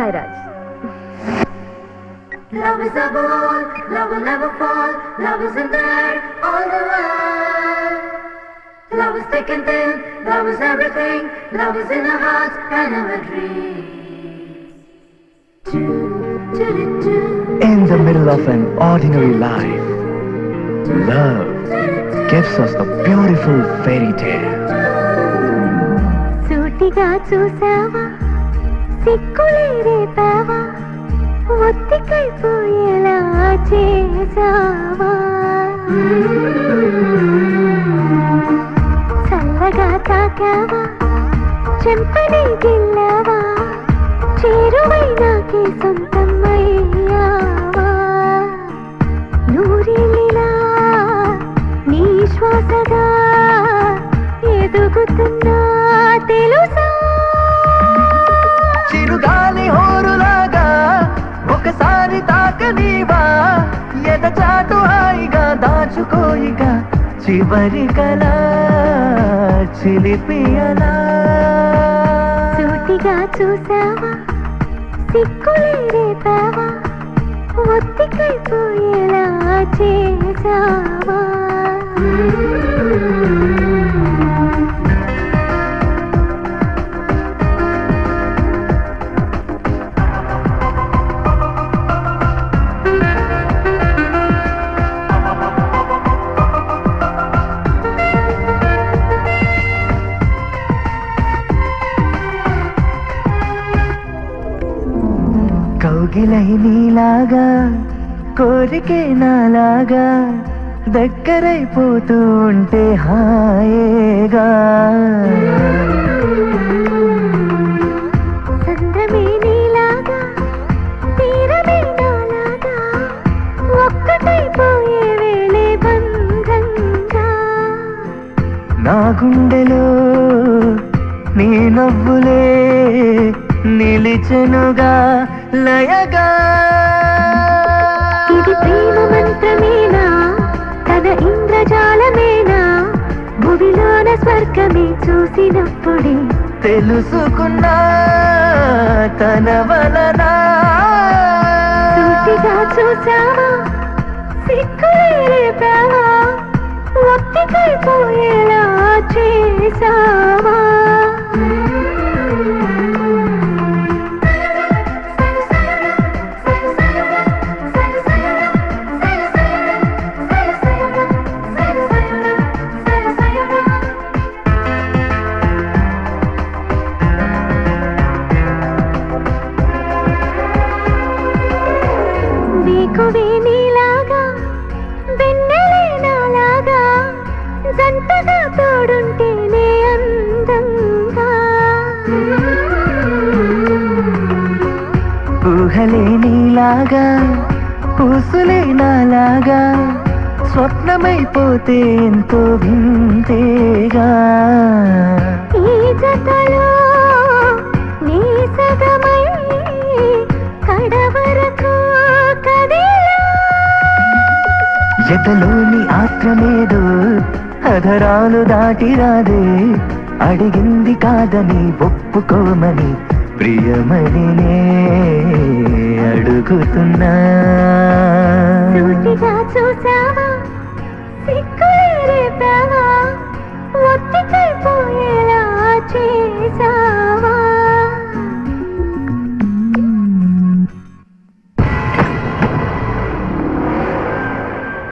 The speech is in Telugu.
My Raj. Love is a ball, love will never fall. Love is in the air, all the world. Love is thick and thin, love is everything. Love is in our hearts and our dreams. In the middle of an ordinary life, love gives us a beautiful fairy tale. సూటిగా చూసావా, సిక్కులే రేపావా, ఒత్తికైపోయేలా చేసావా, చల్లగా తాకావా, చెంపని గిల్లావా, చేరువైనాకే సొంతమయ్యావా, నూరేళ్ళిలా నీ శ్వాసగా ఎదుగుతున్నా తెలుసా, చిరుగాలి హోరులాగా ఒకసారి తాకనీవా, ఎదచాటు హాయిగా దాచుకోయిగా, చివరి కలా చిలిపియలా. సూటిగా చూసావా, సిక్కులే రేపావా, ఒత్తికైపోయేలా చేసావా, కౌగిలై నీలాగా కోరికే నాలాగా దగ్గరైపోతూ ఉంటే హాయేగా, సంద్రమే నీలాగా తీరమే నాలాగా ఒక్కటైపోయే వేళే బంధంగా, నా గుండెలో నీ నవ్వులే నిలిచెనుగా లయగా. ఇది ప్రేమ మంత్రమేనా, తన ఇంద్రజాలమేనా, భువిలోన స్వర్గమే చూసినప్పుడే తెలుసుకున్నా తన వలన. సూటిగా చూసావా, సిక్కులే రేపావా, ఒత్తికైపోయేలా చేసావా, వేకువే నీలాగా వెన్నెలే నాలాగా జంటగా తోడుంటేనే అందంగా, ఊహలే నీలాగా ఊసులే నాలాగా స్వప్నమైపోతే ఎంతో వింతేగా, ఈ జతలో నీ సగమై కడవరకు కదిలా, ఎదలోని ఆత్రమేదో అధరాలు దాటి రాదే, అడిగింది కాదని ఒప్పుకోమని ప్రియమణినే అడుగుతున్నా. సూటిగా